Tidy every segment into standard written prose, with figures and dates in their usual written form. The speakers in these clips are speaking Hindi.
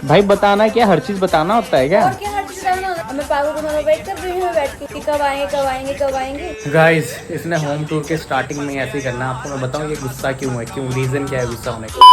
भाई बताना क्या, हर चीज बताना होता है क्या? और क्या हर चीज बताना होता है? मैं पागल को मैं वेट कर रही हूँ बैठ के कि कब आएंगे कब आएंगे कब आएंगे। गाइस इसने होम टूर के स्टार्टिंग में ऐसे ही करना। आपको मैं बताऊं ये गुस्सा क्यों है, क्यों, रीजन क्या है गुस्सा होने का।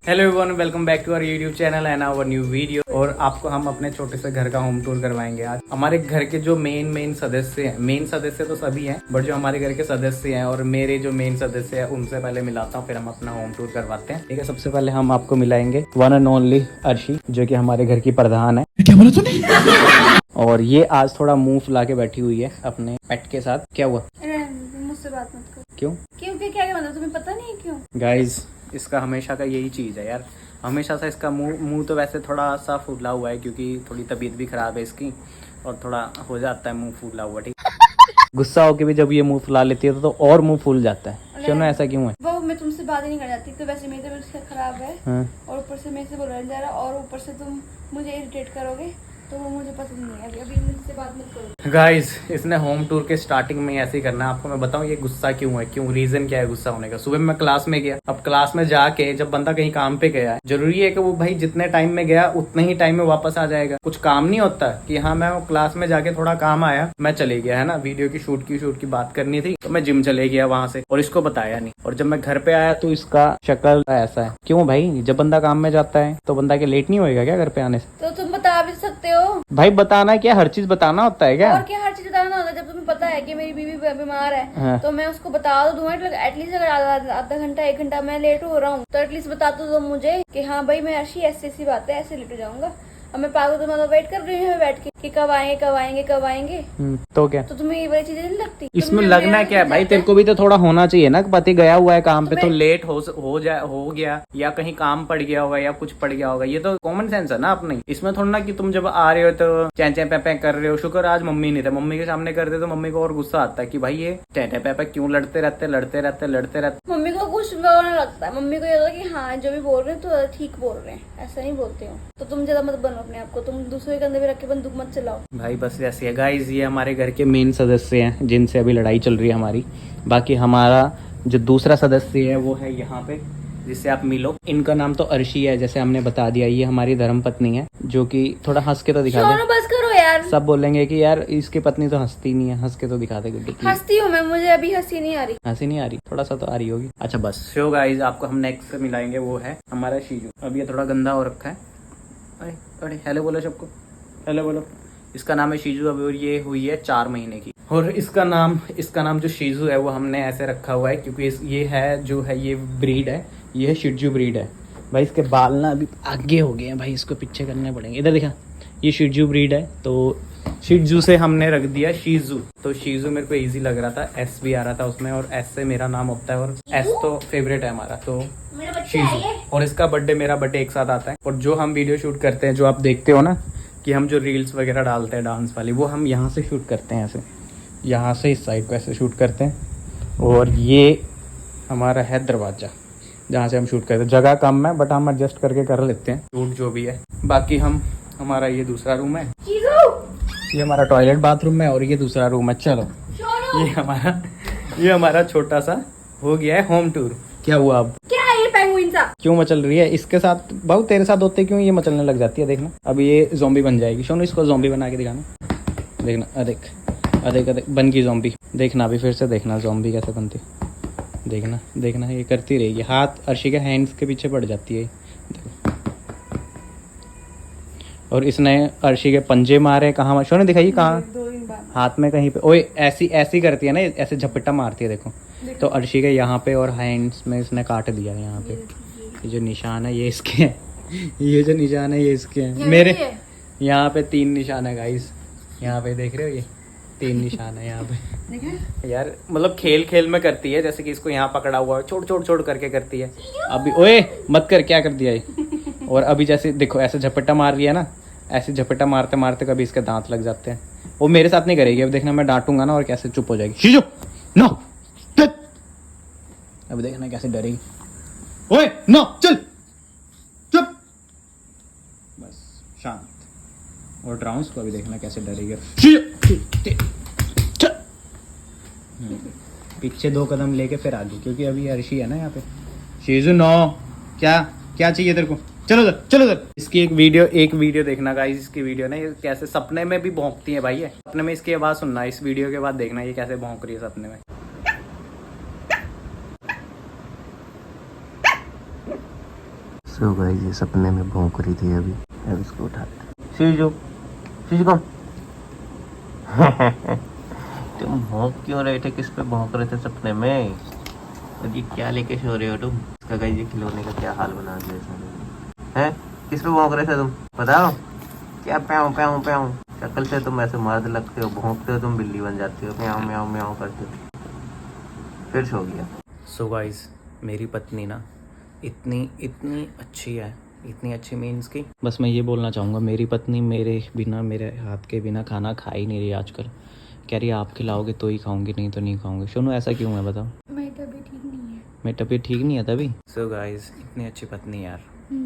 Hello everyone, welcome back to our YouTube channel and our new video. और आपको हम अपने छोटे से घर का होम टूर करवाएंगे आज। हमारे घर के जो मेन सदस्य हैं, मेन सदस्य तो सभी हैं बट जो हमारे घर के सदस्य हैं और मेरे जो मेन सदस्य हैं उनसे पहले मिलाता हूँ, फिर हम अपना होम टूर करवाते हैं। ठीक है, सबसे पहले हम आपको मिलाएंगे वन एंड ओनली अर्शी, जो कि हमारे घर की प्रधान है। क्या बोला तूने? और ये आज थोड़ा मुंह फुला के बैठी हुई है अपने पेट के साथ। क्या हुआ? मुझसे बात मत करो। क्यों? क्योंकि क्या मतलब तुम्हें पता नहीं है क्यों? गाइज इसका हमेशा का यही चीज़ है यार, हमेशा से इसका मुंह तो वैसे थोड़ा सा फूला हुआ है क्योंकि थोड़ी तबीयत भी खराब है इसकी और थोड़ा हो जाता है मुंह फूला हुआ। ठीक गुस्सा होके भी जब ये मुंह फुला लेती है तो और मुंह फूल जाता है। सुनो ऐसा क्यों है? वो मैं तुमसे बात ही नहीं कर जाती, तो वैसे मेरी तबीयत खराब है। हाँ। और ऊपर से मेरे से बोल रहा है और ऊपर से तुम मुझे इरिटेट करोगे तो वो मुझे पसंद नहीं है। अभी मुझसे बात मत करो। गाइस इसने होम टूर के स्टार्टिंग में ऐसे ही करना है। आपको मैं बताऊं ये गुस्सा क्यों है, क्यों, रीजन क्या है गुस्सा होने का। सुबह मैं क्लास में गया, अब क्लास में जाके जब बंदा कहीं काम पे गया है, जरूरी है कि वो भाई जितने टाइम में गया उतने ही टाइम में वापस आ जाएगा। कुछ काम नहीं होता कि हाँ मैं क्लास में जाके थोड़ा काम आया मैं चले गया, है ना। वीडियो की शूट की बात करनी थी तो मैं जिम चले गया वहां से और इसको बताया नहीं। और जब मैं घर पे आया तो इसका शक्ल ऐसा है। क्यों भाई? जब बंदा काम में जाता है तो बंदा के लेट नहीं होएगा क्या घर पे आने से? तो तुम बता भी सकते हो भाई बताना क्या, हर चीज बताना होता है क्या? और क्या हर चीज बताना होता है? जब तुम्हें पता है कि मेरी बीवी बीमार है हाँ। तो मैं उसको बता तो दूंगा। एटलीस्ट अगर आधा घंटा 1 घंटा मैं लेट हो रहा हूँ तो एटलीस्ट बता तो दो मुझे कि हाँ भाई मैं अर्शी ऐसी बात है, ऐसे लेट हो जाऊंगा। अब मैं पागल तो मतलब वेट कर रही हूँ बैठ के कि कब आएंगे कब आएंगे कब आएंगे। तो क्या तो तुम्हें ये वाली चीजें नहीं लगती? इसमें लगना क्या है भाई? तेरे को भी तो थोड़ा होना चाहिए ना, पति गया हुआ है काम पे तो लेट हो गया या कहीं काम पड़ गया होगा या कुछ पड़ गया होगा, ये तो कॉमन सेंस है ना अपने। इसमें थोड़ा ना कि तुम जब आ रहे हो तो चैं पे कर रहे हो। शुक्र आज मम्मी नहीं थे, मम्मी के सामने करते तो मम्मी को और गुस्सा आता है कि भाई ये चैं पे क्यों लड़ते रहते। मम्मी को कुछ बुरा लगता है, मम्मी को ये होता है कि हाँ जो भी बोल रहे हैं तो ठीक बोल रहे हैं, ऐसा नहीं बोलते हो। तो तुम ज्यादा मत बनो अपने आप को, तुम दूसरे के अंदर भी रख के बंदूक मत चलाओ भाई। बस ऐसे है गाइस, ये हमारे घर के मेन सदस्य हैं जिनसे अभी लड़ाई चल रही है हमारी। बाकी हमारा जो दूसरा सदस्य है वो है यहाँ पे, जिससे आप मिलो। इनका नाम तो अर्शी है, जैसे हमने बता दिया। ये हमारी धर्मपत्नी है, जो कि थोड़ा हंस के तो दिखा दे। बस करो यार, सब बोलेंगे कि यार इसकी पत्नी तो हंसती नहीं है, हंस के तो दिखा दे। हंसती हूँ मैं, मुझे अभी हंसी नहीं आ रही। हंसी नहीं आ रही? थोड़ा सा तो आ रही होगी। अच्छा बस शो गाइस, आपको हम नेक्स्ट से मिलाएंगे वो है हमारा शीजू। अब ये थोड़ा गंदा हो रखा है। अरे अरे हेलो बोलो सबको, हेलो बोलो। इसका नाम है शीजू अभी, और ये हुई है 4 महीने की। और इसका नाम जो शीजू है वो हमने ऐसे रखा हुआ है क्योंकि ये है जो है ये ब्रीड है, ये है शिजू ब्रीड है। भाई इसके बाल ना अभी आगे हो गए हैं भाई, इसको पीछे करने पड़ेंगे। इधर देखा, ये शिजू ब्रीड है तो शिजू से हमने रख दिया शीजू। तो शीजू मेरे को इजी लग रहा था, एस भी आ रहा था उसमें और एस से मेरा नाम होता है और एस तो फेवरेट है हमारा, तो शीजू। और इसका बर्थडे मेरा बर्थडे एक साथ आता है। और जो हम वीडियो शूट करते हैं, जो आप देखते हो ना कि हम जो रील्स वगैरह डालते हैं डांस वाली, वो हम यहाँ से शूट करते हैं, ऐसे यहाँ से इस साइड को ऐसे शूट करते हैं। और ये हमारा है दरवाज़ा जहाँ से हम शूट करते हैं। जगह कम है बट हम एडजस्ट करके कर लेते हैं शूट जो भी है। बाकी हमारा ये दूसरा रूम है, ये हमारा टॉयलेट बाथरूम है और ये दूसरा रूम है। चलो ये हमारा छोटा सा हो गया है होम टूर। क्या हुआ अब? क्या है ये पेंगुइन सा? क्यों मचल रही है? इसके साथ बहुत तेरे साथ होते क्यों ये मचलने लग जाती है? देखना अब ये जोम्बी बन जाएगी। शोनो इसको जोम्बी बना के दिखाना, देखना। अरे बन गई जोम्बी। देखना अभी फिर से देखना जोम्बी कैसे बनती है। देखना ये करती रहेगी। हाथ अर्शी के हैंड्स के पीछे पड़ जाती है। और इसने अर्शी के पंजे मारे। कहाँ शोनो दिखाइए, कहाँ? 2 दिन बाद हाथ में कहीं पे। ओए ऐसी करती है ना, ऐसे झपट्टा मारती है। देखो तो अर्शी के यहाँ पे और हैंड्स में इसने काट दिया। यहाँ पे ये जो निशान है ये इसके हैं, ये जो निशान है ये इसके हैं। मेरे यहाँ पे 3 निशान है गाइस, यहाँ पे देख रहे हो ये 3 निशान है यहाँ पे। यार मतलब खेल में करती है, जैसे कि इसको यहाँ पकड़ा हुआ है, छोड़ करके करती है। अभी ओए मत कर, क्या कर दिया ये। और अभी जैसे देखो ऐसे झपट्टा मार रही है ना, ऐसे झपट्टा मारते मारते कभी इसके दांत लग जाते हैं। वो मेरे साथ नहीं करेगी। अब देखना मैं डांटूंगा ना और कैसे चुप हो जाएगी। शीजू नो, अब देखना कैसे डरेगी। ओए नो चल चुप, बस शांत। और ड्राउंस को अभी देखना कैसे डरेगी। पीछे 2 कदम लेके फिर आगे, क्योंकि अभी अर्शी है ना यहाँ पे। शीजू नो, क्या चाहिए तेरे को? चलो उधर, चलो उधर। इसकी एक वीडियो देखना गाइस। इसकी वीडियो ना, ये कैसे सपने में भी भौंकती है भाई। ये सपने में इसकी आवाज सुनना, इस वीडियो के बाद देखना ये कैसे भौंक रही है सपने में। सो गाइस ये सपने में भौंक रही थी अभी। अब इसको उठाते। शीजू, शीजू कम। तुम भौंक क्यों रहे थे? किस पे भौंक रहे थे सपने में? और ये क्या लेके सो रहे हो तुम? इसका गाइस ये खिलौने का क्या हाल बना दिया इसने? हैं? किस पे भौंक रहे थे तुम? बताओ। क्या प्याऊ प्याऊ प्याऊ? शक्ल से तुम ऐसे मर्द लगते हो, भौंकते हो तुम बिल्ली बन जाती हो, म्याऊ म्याऊ म्याऊ करते हो। फिर सो गया। सो गाइस मेरी पत्नी ना इतनी अच्छी है, इतनी अच्छी मीन्स की बस मैं ये बोलना चाहूँगा, मेरी पत्नी मेरे बिना, मेरे हाथ के बिना खाना खा ही नहीं रही आजकल। कह रही है आप खिलाओगे तो ही खाऊंगी, नहीं तो नहीं खाऊंगी। सुनो ऐसा क्यों है बताओ? मेरी तबीयत ठीक नहीं है। मेरी तबीयत ठीक नहीं है तभी। सो गाइस इतनी अच्छी पत्नी यार,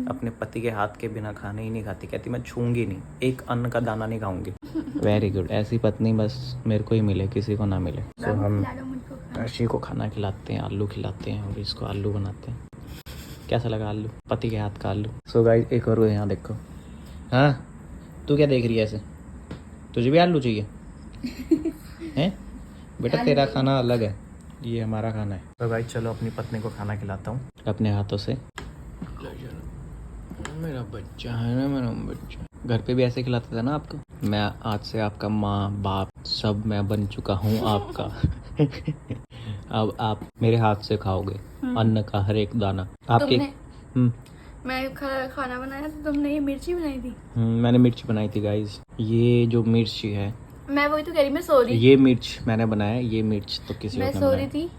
अपने पति के हाथ के बिना खाने ही नहीं खाती। कहती मैं छूंगी नहीं, एक अन्न का दाना नहीं खाऊंगी। वेरी गुड, ऐसी पत्नी बस मेरे को ही मिले, किसी को ना मिले। तो हम अर्शी को खाना खिलाते हैं, आलू खिलाते हैं और इसको आलू बनाते हैं। कैसा लगा आलू? पति के हाथ का आलू। सो गाइस एक और यहाँ देखो। हाँ तू क्या देख रही है ऐसे? तुझे भी आलू चाहिए? हैं बेटा, तेरा खाना अलग है, ये हमारा खाना है। तो गाइस चलो अपनी पत्नी को खाना खिलाता हूँ अपने हाथों से। मेरा बच्चा है ना, मेरा बच्चा। घर पे भी ऐसे खिलाता था ना आपको। मैं आज से आपका माँ बाप सब मैं बन चुका हूँ आपका। अब आप मेरे हाथ से खाओगे अन्न का हर एक दाना। आपके मैं खाना बनाया तो तुमने ये मिर्ची बनाई थी। मैंने मिर्ची बनाई थी गाइस। ये जो मिर्ची है, मैं वही तो कह रही, मैं सो रही। ये मिर्च मैंने बनाया, ये मिर्च तो किसी और मैं ने सो बनाया। रही थी।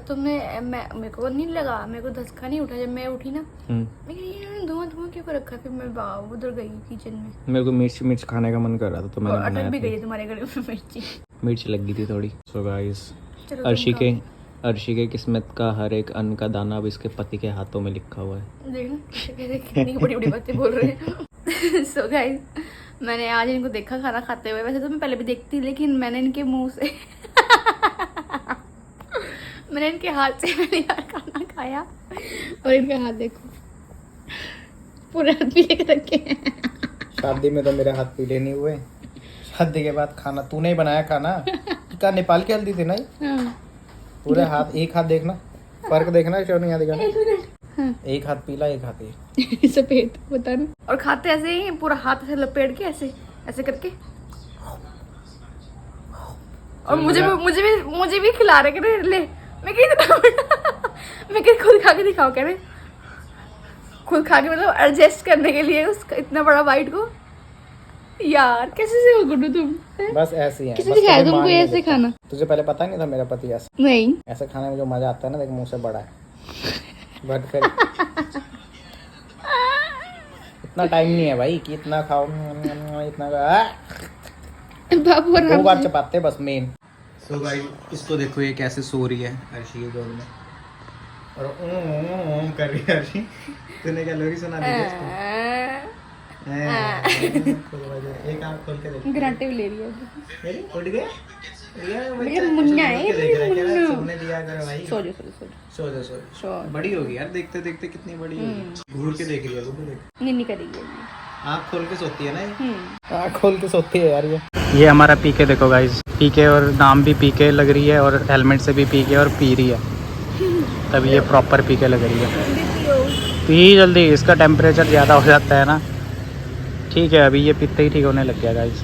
तुमने मेरे को नहीं लगा, मेरे को धसका नहीं उठा। जब मैं उठी ना मैं कही धुआं धुआं क्यों कर रखा। फिर मैं उधर गई किचन में। मेरे को मिर्च खाने का मन कर रहा था तो मैंने बनाया। अटक भी गई तुम्हारे गले में मिर्ची। मिर्च लग गई थी थोड़ी। सो गाइस अर्शी के किस्मत का हर एक अन्न का दाना अब इसके पति के हाथों में लिखा हुआ है। देखना कितनी बड़ी बड़ी बातें बोल रहे हैं। सो गाइस मैंने आज इनको देखा खाना खाते हुए। वैसे तो मैं पहले भी देखती, लेकिन मैंने इनके मुंह से मैंने इनके हाथ से पहली बार खाना खाया। और इनका हाथ देखो, पूरे हाथ पीले कर रखे हैं। शादी में तो मेरे हाथ पीले नहीं हुए, शादी के बाद खाना तूने ही बनाया। खाना क्या नेपाल की हल्दी थी ना? पूरे हाथ, एक हाथ देखना, फर्क देखना, क्यों नहीं दिखा? एक हाथ पीला, एक हाथ ये सफेद, बता ना। और खाते ऐसे ही पूरा हाथ ऐसे लपेट के ऐसे ऐसे करके। और मुझे भी खिला रहे कह रहे ले। मैं कहीं खुद खा के दिखाओ कह रहे। खुद खा के मतलब एडजस्ट करने के लिए उसका इतना बड़ा बाइट को। यार कैसे से हो गुड्डू तुम? बस ऐसे ही है। किसी सिखाया तुमको ऐसे खाना? तुझे पहले पता नहीं था मेरा पति ऐसा? नहीं, ऐसे खाने में जो मजा आता है ना, देख मुंह से बड़ा है बट फिर इतना टाइम नहीं है भाई कि इतना खाओ। इतना बाबू दो बार चपाते बस मेन। सो गाइस इसको देखो, ये कैसे सो रही है अर्शी के गोद में और ओम कर रही है अर्शी। तूने क्या लोरी सुना दी इसको? एक आंख खोल के देख, ग्रांटे भी ले रही है। उठ गया मुन्ना है, सोने दिया करो भाई। सो जाओ। बड़ी होगी यार, देखते देखते कितनी बड़ी होगी। घूर के देख रही है, देख नहीं करेगी। आँख खोल के सोती है ना, आँख खोल के सोती है यार। ये हमारा पीके देखो गाइस, पीके और नाम भी पीके लग रही है और हेलमेट से भी पीके और पी रही है। तब ये प्रॉपर पीके लग रही है। पी जल्दी, इसका टेम्परेचर ज़्यादा हो जाता है ना। ठीक है अभी ये पीते ही ठीक होने लग गया गाइस।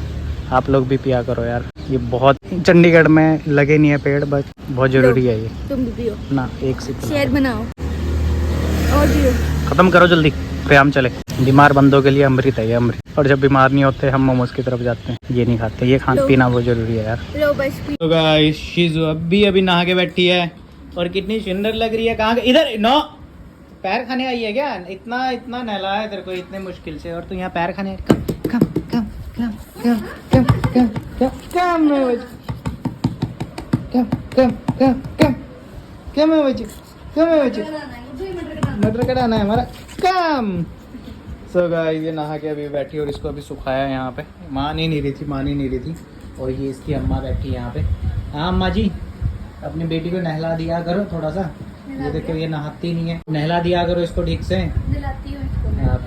आप लोग भी पिया करो यार, ये बहुत चंडीगढ़ में लगे नहीं है पेड़, बट बहुत जरूरी है ये। तुम भी पियो ना, एक से शेयर बनाओ और पियो। खत्म करो जल्दी, फिर हम चले। बीमार बंदों के लिए अमृत है ये, अमृत। और जब बीमार नहीं होते हम मोमोज की तरफ जाते हैं, ये नहीं खाते। ये खाना पीना बहुत जरूरी है यार। लो बस पी। तो गाइस शीजू अभी नहा के बैठी है और कितनी सुंदर लग रही है। कहाँ इधर नो पैर खाने आई है क्या? इतना नहलाया तेरे को इतने मुश्किल से और तू यहाँ पैर खाने। मटर कटाना है हमारा काम। सो गाइस ये नहा के अभी बैठी और इसको अभी सुखाया यहाँ पे। मान ही नहीं रही थी और ये इसकी अम्मा बैठी है यहाँ पे। हाँ अम्मा जी, अपनी बेटी को नहला दिया करो थोड़ा सा। ये देखो ये नहाती नहीं है, नहला दिया करो इसको ठीक से।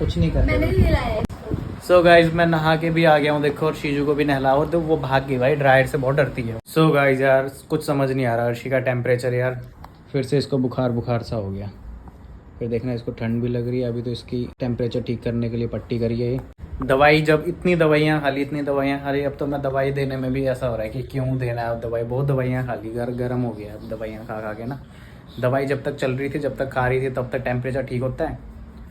कुछ नहीं मैंने करते। नहीं दिलाया इसको। सो गाइज मैं नहा के भी आ गया हूँ देखो, और शीजू को भी नहला, और तो वो भाग गई भाई, ड्रायर से बहुत डरती है। सो गाइज यार कुछ समझ नहीं आ रहा, अर्शी का टेम्परेचर यार फिर से इसको बुखार सा हो गया। फिर देखना इसको ठंड भी लग रही है। अभी तो इसकी टेम्परेचर ठीक करने के लिए पट्टी करी है। दवाई जब इतनी दवाइयाँ खा ली, अब तो मैं दवाई देने में भी ऐसा हो रहा है कि क्यों देना है अब दवाई, बहुत दवाइयाँ खा ली, गर्म हो गया अब दवाइयाँ खा खा के ना। दवाई जब तक चल रही थी, जब तक खा रही थी, तब तक टेम्परेचर ठीक होता है,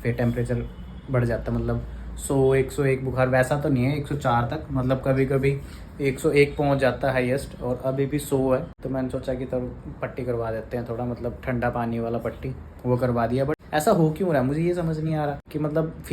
फिर टेम्परेचर बढ़ जाता है, मतलब 100-101 बुखार वैसा तो नहीं है, 104 तक, मतलब कभी कभी 101 पहुंच जाता है हाईएस्ट, और अभी भी 100 है। तो मैंने सोचा कि तब पट्टी करवा देते हैं थोड़ा, मतलब ठंडा पानी वाला पट्टी, वो करवा दिया। बट ऐसा हो क्यों रहा है मुझे ये समझ नहीं आ रहा कि मतलब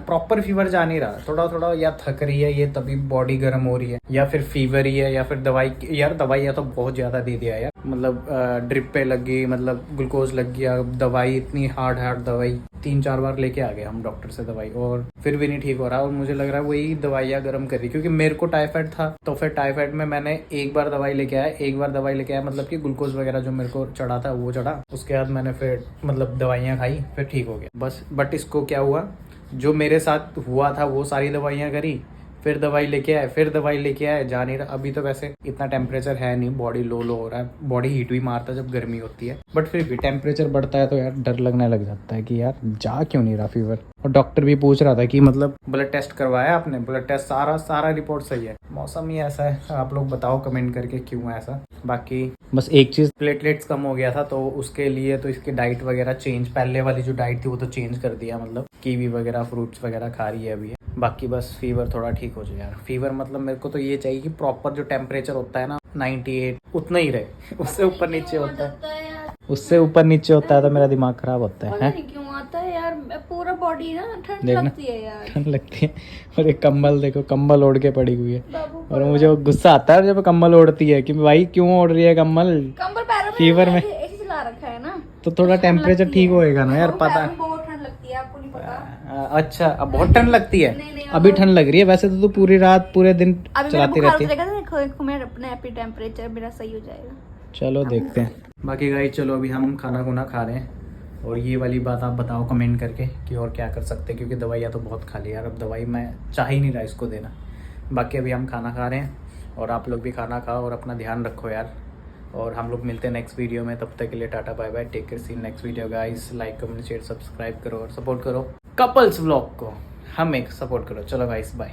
प्रॉपर फीवर जा नहीं रहा, थोड़ा थोड़ा या थक रही है ये तभी बॉडी गर्म हो रही है, या फिर फीवर ही है, या फिर दवाई या तो बहुत ज़्यादा दे दिया यार, मतलब ड्रिप पे लग गई, मतलब ग्लूकोज लग गया, दवाई इतनी हार्ड दवाई 3-4 बार लेके आ गए हम डॉक्टर से दवाई, और फिर भी नहीं ठीक हो रहा। और मुझे लग रहा है वही दवाइयाँ गर्म कर रही, क्योंकि मेरे को टाइफाइड था, तो फिर टाइफाइड में मैंने एक बार दवाई लेके आया, मतलब कि ग्लूकोज वगैरह जो मेरे को चढ़ा था वो चढ़ा, उसके बाद मैंने फिर मतलब दवाइयाँ खाई, फिर ठीक हो गया बस। बट इसको क्या हुआ, जो मेरे साथ हुआ था वो सारी दवाइयाँ करी, फिर दवाई लेके आए, जा नहीं रहा। अभी तो वैसे इतना टेम्परेचर है नहीं, बॉडी लो हो रहा है, बॉडी हीट भी मारता है जब गर्मी होती है, बट फिर भी टेम्परेचर बढ़ता है तो यार डर लगने लग जाता है कि यार जा क्यों नहीं रहा फीवर। और डॉक्टर भी पूछ रहा था कि मतलब ब्लड टेस्ट करवाया आपने, ब्लड टेस्ट सारा रिपोर्ट सही है। मौसम ही ऐसा है, आप लोग बताओ कमेंट करके क्यों ऐसा। बाकी बस एक चीज़, प्लेटलेट्स कम हो गया था, तो उसके लिए तो इसकी डाइट वगैरह चेंज, पहले वाली जो डाइट थी वो तो चेंज कर दिया, मतलब कीवी वगैरह फ्रूट्स वगैरह खा रही है अभी। बाकी बस फीवर थोड़ा ठीक हो जाए यार। फीवर मतलब मेरे को तो ये चाहिए कि प्रॉपर जो टेम्परेचर होता है ना 98 उतना ही रहे, उससे ऊपर नीचे होता है, उससे ऊपर नीचे होता है तो मेरा दिमाग खराब होता है। पता नहीं क्यों आता है यार, पूरा बॉडी ना ठंड देखना। लगती है यार, ठंड लगती है। और एक कंबल देखो, कंबल ओढ़ के पड़ी हुई है, बाबू और मुझे वो गुस्सा आता है जब कंबल ओढ़ती है कि भाई क्यों ओढ़ रही है कंबल। कंबल पैरों में फीवर में ऐसे चला रखा है ना, तो थोड़ा टेम्परेचर ठीक होएगा ना यार, पता है। बहुत ठंड लगती है, आपको नहीं पता। अच्छा अब बहुत ठंड लगती है, नहीं, अभी ठंड लग रही है, वैसे तो तू पूरी रात पूरे दिन अभी मेरा चलाती बुखार रहती है। उतरेगा तो मैं अपने एपी टेम्परेचर मेरा सही हो जाएगा। चलो देखते हैं। बाकी गाइस चलो अभी हम खाना खुना खा रहे हैं, और ये वाली बात आप बताओ कमेंट करके कि और क्या कर सकते हैं, क्योंकि दवाइयाँ तो बहुत खा ली यार, अब दवाई मैं चाह ही नहीं रहा इसको देना। बाकी अभी हम खाना खा रहे हैं, और आप लोग भी खाना खाओ और अपना ध्यान रखो यार, और हम लोग मिलते हैं नेक्स्ट वीडियो में। तब तक के लिए tata bye bye, take care, see next video guys. Like comment share subscribe करो और सपोर्ट करो कपल्स व्लॉग को, हमें सपोर्ट करो। चलो गाइस बाय।